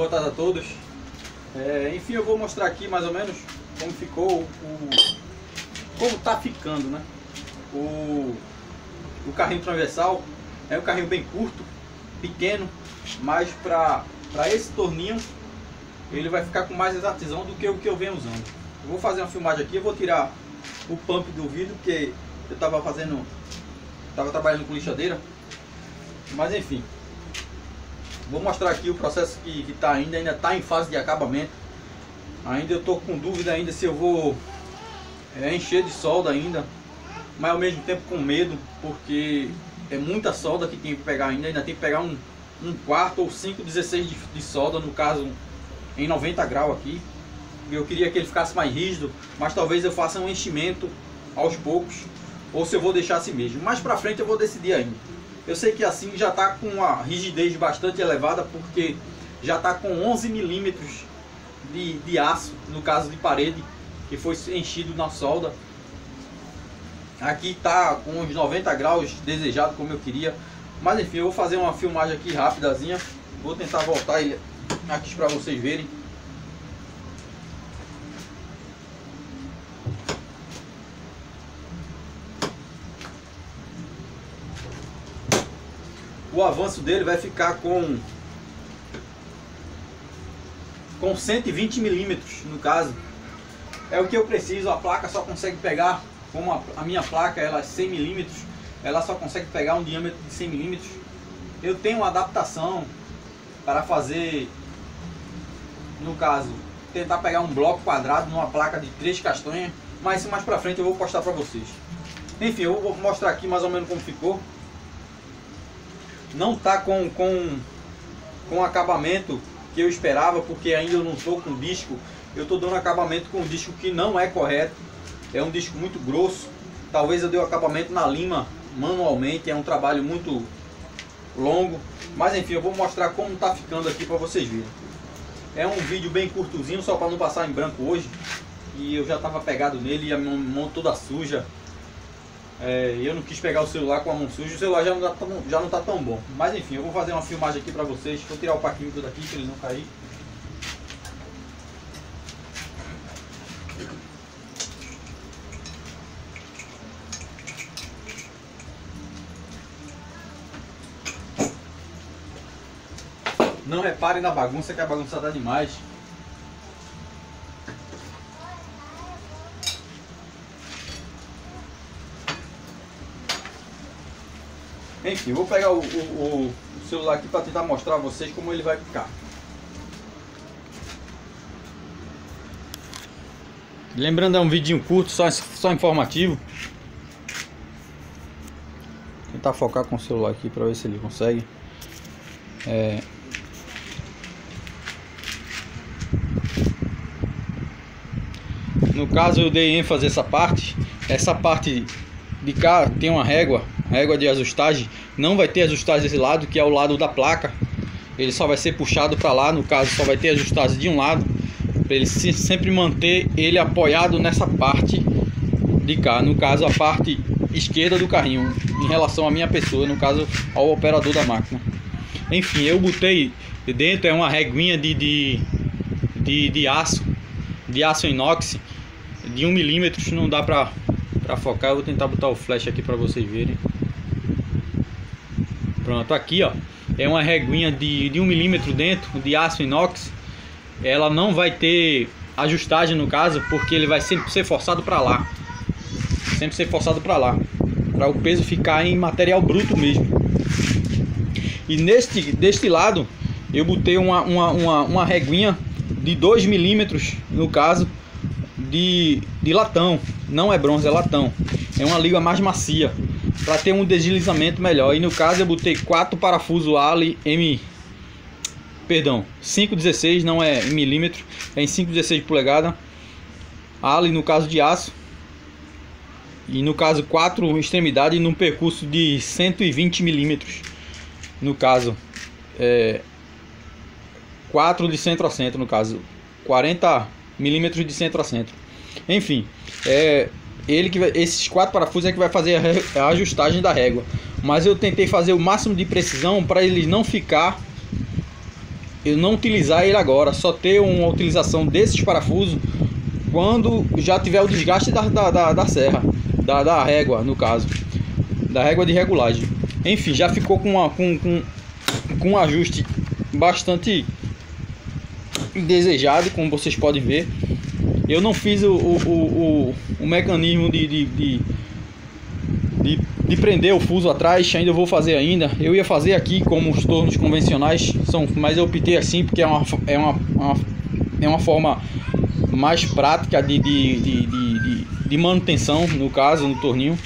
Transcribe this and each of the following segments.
boa tarde a todos. Enfim, eu vou mostrar aqui mais ou menos como ficou como tá ficando, né? O carrinho transversal é um carrinho bem curto, pequeno, mas para esse torninho ele vai ficar com mais exatidão do que o que eu venho usando. Eu vou fazer uma filmagem aqui, eu vou tirar o pump do vidro, porque eu estava trabalhando com lixadeira, mas enfim, vou mostrar aqui o processo que tá ainda está em fase de acabamento. Ainda eu estou com dúvida ainda se eu vou encher de solda ainda, mas ao mesmo tempo com medo, porque é muita solda que tem que pegar ainda tem que pegar um quarto ou 5/16 de solda, no caso em 90 graus aqui. Eu queria que ele ficasse mais rígido, mas talvez eu faça um enchimento aos poucos, ou se eu vou deixar assim mesmo. Mais pra frente eu vou decidir ainda. Eu sei que assim já está com uma rigidez bastante elevada, porque já está com 11 milímetros de aço, no caso de parede, que foi enchido na solda. Aqui está com uns 90 graus desejado, como eu queria. Mas enfim, eu vou fazer uma filmagem aqui rapidazinha. Vou tentar voltar ele aqui para vocês verem. O avanço dele vai ficar com 120 milímetros, no caso. É o que eu preciso. A placa só consegue pegar, como a minha placa ela é 100 milímetros, ela só consegue pegar um diâmetro de 100 milímetros. Eu tenho uma adaptação para fazer, no caso, tentar pegar um bloco quadrado numa placa de 3 castanhas, mas mais pra frente eu vou postar para vocês. Enfim, eu vou mostrar aqui mais ou menos como ficou. Não tá com o acabamento que eu esperava, porque ainda eu não estou com disco. Eu estou dando acabamento com um disco que não é correto. É um disco muito grosso. Talvez eu dê o acabamento na lima manualmente. É um trabalho muito longo. Mas enfim, eu vou mostrar como tá ficando aqui para vocês verem. É um vídeo bem curtozinho, só para não passar em branco hoje. E eu já estava pegado nele e a mão toda suja. Eu não quis pegar o celular com a mão suja. O celular já não tá tão bom. Mas enfim, eu vou fazer uma filmagem aqui para vocês. Vou tirar o parquímetro daqui para ele não cair. Não reparem na bagunça, que a bagunça tá demais. Enfim, eu vou pegar o celular aqui para tentar mostrar a vocês como ele vai ficar. Lembrando, é um vidinho curto, só informativo. Vou tentar focar com o celular aqui para ver se ele consegue. No caso eu dei ênfase a essa parte. Essa parte de cá tem uma régua de ajustagem. Não vai ter ajustagem desse lado, que é o lado da placa. Ele só vai ser puxado para lá. No caso só vai ter ajustagem de um lado, para ele sempre manter ele apoiado nessa parte de cá. No caso a parte esquerda do carrinho, em relação à minha pessoa, no caso ao operador da máquina. Enfim, eu botei dentro uma reguinha de aço inox de 1 milímetro. Não dá para focar. Eu vou tentar botar o flash aqui para vocês verem. Pronto, aqui ó, é uma reguinha de 1 milímetro dentro de aço inox. Ela não vai ter ajustagem no caso, porque ele vai sempre ser forçado para lá. Sempre ser forçado para lá, para o peso ficar em material bruto mesmo. E deste lado eu botei uma reguinha de 2 milímetros, no caso de latão. Não é bronze, é latão. É uma liga mais macia, para ter um deslizamento melhor. E no caso eu botei 4 parafusos Ali 5/16, não é em milímetro, é em 5/16 polegadas. Ali no caso de aço. E no caso 4 extremidades num percurso de 120 milímetros. No caso 4 de centro a centro, no caso 40 milímetros de centro a centro. Enfim, esses 4 parafusos é que vai fazer a ajustagem da régua. Mas eu tentei fazer o máximo de precisão para ele não ficar eu não utilizar ele agora, só ter uma utilização desses parafusos quando já tiver o desgaste da serra, da régua, no caso, da régua de regulagem. Enfim, já ficou com um ajuste bastante desejado, como vocês podem ver. Eu não fiz o mecanismo de prender o fuso atrás, ainda vou fazer ainda. Eu ia fazer aqui como os tornos convencionais são, mas eu optei assim porque é uma forma mais prática de manutenção, no caso, no torninho.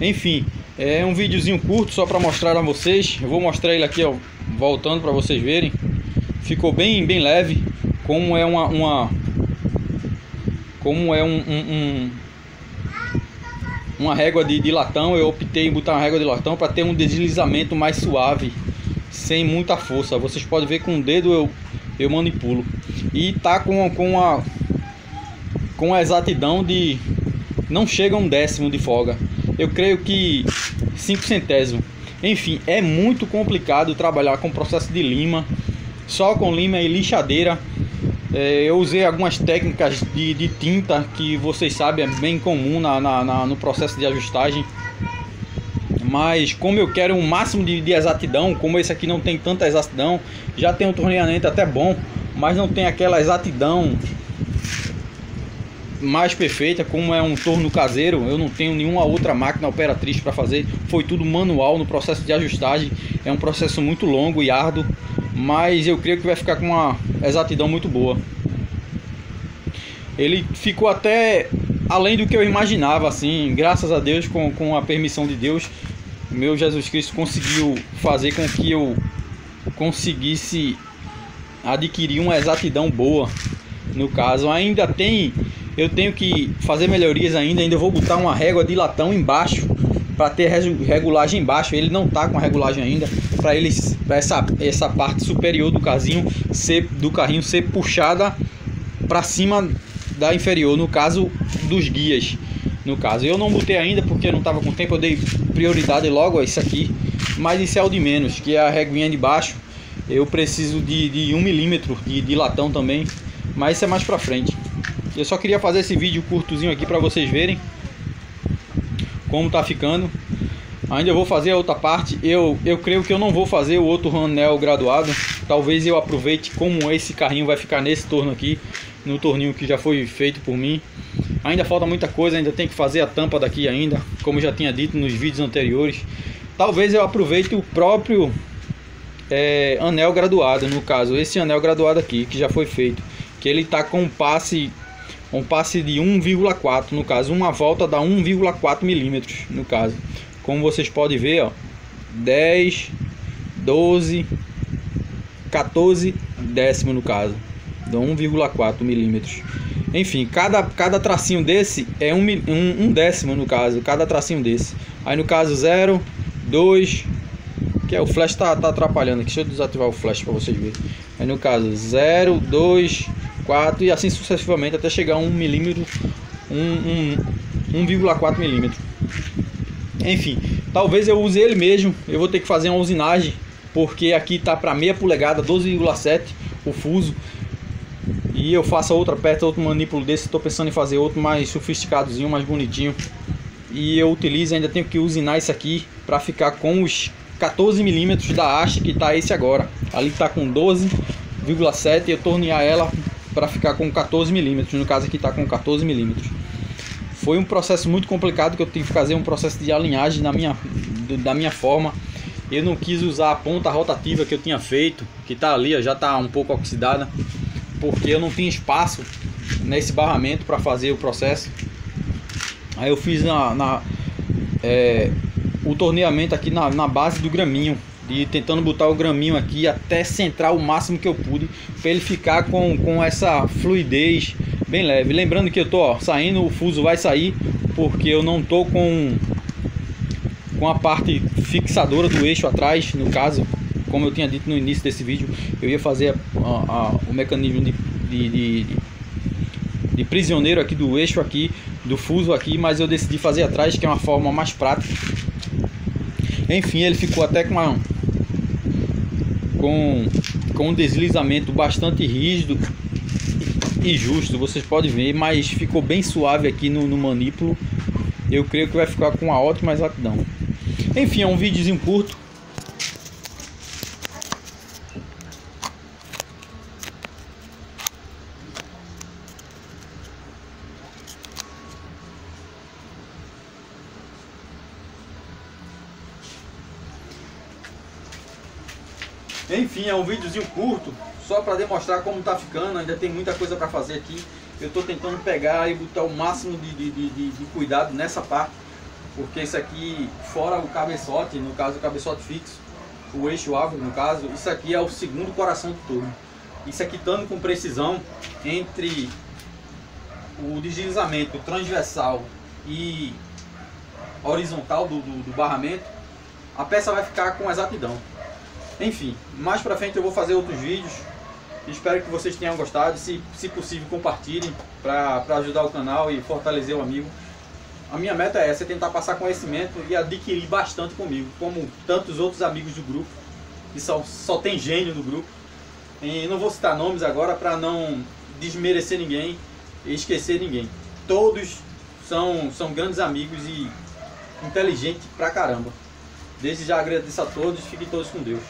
Enfim, é um videozinho curto só para mostrar a vocês. Eu vou mostrar ele aqui, ó, voltando para vocês verem. Ficou bem leve, como é uma régua de latão. Eu optei em botar uma régua de latão para ter um deslizamento mais suave, sem muita força. Vocês podem ver com o dedo eu manipulo. E tá com a exatidão de não chega a 1/10 de folga. Eu creio que 5 centésimos. Enfim, é muito complicado trabalhar com processo de lima, só com lima e lixadeira. Eu usei algumas técnicas de tinta que vocês sabem é bem comum no processo de ajustagem, mas como eu quero um máximo de exatidão, como esse aqui não tem tanta exatidão, já tem um torneamento até bom, mas não tem aquela exatidão mais perfeita como é um torno caseiro. Eu não tenho nenhuma outra máquina operatriz para fazer, foi tudo manual no processo de ajustagem. É um processo muito longo e árduo, mas eu creio que vai ficar com uma exatidão muito boa. Ele ficou até além do que eu imaginava, assim, graças a Deus, com a permissão de Deus, meu Jesus Cristo conseguiu fazer com que eu conseguisse adquirir uma exatidão boa. No caso, eu tenho que fazer melhorias ainda. Eu vou botar uma régua de latão embaixo para ter regulagem embaixo. Ele não tá com a regulagem ainda, para essa parte superior do carrinho ser puxada para cima da inferior, no caso dos guias. No caso, eu não botei ainda porque eu não estava com tempo. Eu dei prioridade logo a isso aqui, mas isso é o de menos, que é a reguinha de baixo. Eu preciso de 1 milímetro de latão também, mas isso é mais para frente. Eu só queria fazer esse vídeo curtozinho aqui para vocês verem como tá ficando. Ainda vou fazer a outra parte. Eu creio que eu não vou fazer o outro anel graduado. Talvez eu aproveite como esse carrinho vai ficar nesse torno aqui, no torninho que já foi feito por mim. Ainda falta muita coisa, ainda tem que fazer a tampa daqui ainda, como já tinha dito nos vídeos anteriores. Talvez eu aproveite o próprio anel graduado, no caso esse anel graduado aqui que já foi feito, que ele tá com um passe de 1,4, no caso uma volta dá 1,4 milímetros, no caso, como vocês podem ver, ó, 10, 12, 14 décimo, no caso, dá 1,4 milímetros. Enfim, cada tracinho desse é um décimo, no caso, cada tracinho desse. Aí no caso 0, 2, que o flash tá atrapalhando aqui, deixa eu desativar o flash para vocês verem. Aí no caso 0, 2, 4 e assim sucessivamente até chegar a 1 milímetro, 1,4 milímetro. Enfim, talvez eu use ele mesmo. Eu vou ter que fazer uma usinagem, porque aqui tá para meia polegada, 12,7 o fuso. E eu faço outra peça, outro manípulo desse. Estou pensando em fazer outro mais sofisticadozinho, mais bonitinho. E eu utilizo, ainda tenho que usinar isso aqui para ficar com os 14 milímetros da haste que tá esse agora. Ali tá com 12,7 e eu tornear ela para ficar com 14 milímetros. No caso aqui tá com 14 milímetros. Foi um processo muito complicado, que eu tive que fazer um processo de alinhagem da minha forma. Eu não quis usar a ponta rotativa que eu tinha feito, que tá ali, ó, já tá um pouco oxidada, porque eu não tinha espaço nesse barramento para fazer o processo. Aí eu fiz o torneamento aqui na base do graminho, tentando botar o graminho aqui até centrar o máximo que eu pude, para ele ficar com essa fluidez bem leve. Lembrando que eu tô saindo, o fuso vai sair, porque eu não tô com a parte fixadora do eixo atrás. No caso, como eu tinha dito no início desse vídeo, eu ia fazer o mecanismo de prisioneiro aqui do eixo aqui, do fuso aqui, mas eu decidi fazer atrás, que é uma forma mais prática. Enfim, ele ficou até com com um deslizamento bastante rígido e justo, vocês podem ver, mas ficou bem suave aqui no manípulo. Eu creio que vai ficar com uma ótima exatidão. Enfim, é um videozinho curto. Enfim, é um videozinho curto, só para demonstrar como tá ficando. Ainda tem muita coisa para fazer aqui. Eu tô tentando pegar e botar o máximo de cuidado nessa parte, porque isso aqui, fora o cabeçote, no caso o cabeçote fixo, o eixo árvore no caso, isso aqui é o segundo coração do torno. Isso aqui estando com precisão entre o deslizamento transversal e horizontal do barramento, a peça vai ficar com exatidão. Enfim, mais pra frente eu vou fazer outros vídeos. Espero que vocês tenham gostado. Se possível, compartilhem para ajudar o canal e fortalecer o amigo. A minha meta é essa, tentar passar conhecimento e adquirir bastante comigo, como tantos outros amigos do grupo, que só tem gênio no grupo. E não vou citar nomes agora para não desmerecer ninguém e esquecer ninguém. Todos são grandes amigos e inteligentes pra caramba. Desde já agradeço a todos, fiquem todos com Deus.